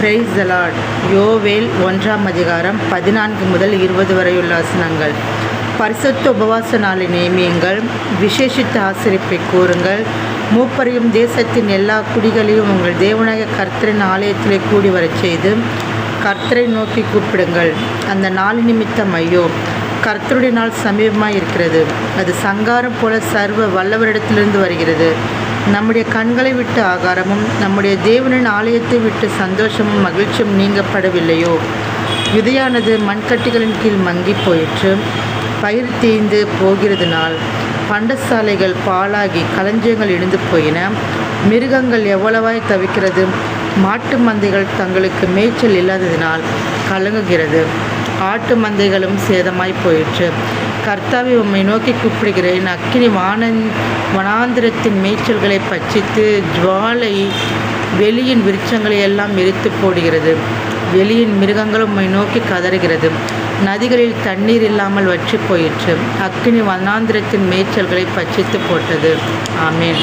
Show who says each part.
Speaker 1: Praise the Lord. யோவேல் 1 முதல் 20 வரையுள்ள வசனங்கள். பரிசுத்த உபவாச நாளை நியமியுங்கள், விசேஷித்த ஆசரிப்பை கூறுங்கள், மூப்பரையும் தேசத்தின் எல்லா குடிகளையும் உங்கள் தேவனாகிய கர்த்தரின் ஆலயத்திலே கூடி வரச் செய்து கர்த்தரை நோக்கி கூப்பிடுங்கள். அந்த நாள் நிமித்தம் ஐயோ, கர்த்தருடைய நாள் சமீபமாக இருக்கிறது. அது சங்காரம் போல சர்வ வல்லவரிடத்திலிருந்து வருகிறது. நம்முடைய கண்களை விட்டு ஆகாரமும் நம்முடைய தேவனின் ஆலயத்தை விட்டு சந்தோஷமும் மகிழ்ச்சியும் நீங்கப்படவில்லையோ? விதையானது மண்கட்டிகளின் கீழ் மங்கி போயிற்று, பயிர் தீய்ந்து போகிறதுனால் பண்டசாலைகள் பாழாகி களஞ்சியங்கள் இடிந்து போயின. மிருகங்கள் எவ்வளவாய் தவிக்கிறது, மாட்டு மந்தைகள் தங்களுக்கு மேய்ச்சல் இல்லாததினால் கலங்குகிறது, ஆட்டு மந்தைகளும் சேதமாய் போயிற்று. கர்த்தாவே, உம்மை நோக்கி கூப்பிடுகிறேன். அக்கினி வனாந்திரத்தின் மேய்ச்சல்களை பட்சித்து ஜுவாலை வெளியின் விருட்சங்களை எல்லாம் எரித்து போடுகிறது. வெளியின் மிருகங்களும் உம்மை நோக்கி கதறுகிறது. நதிகளில் தண்ணீர் இல்லாமல் வற்றி போயிற்று. அக்கினி வனாந்திரத்தின் மேய்ச்சல்களை பட்சித்து போட்டது. ஆமேன்.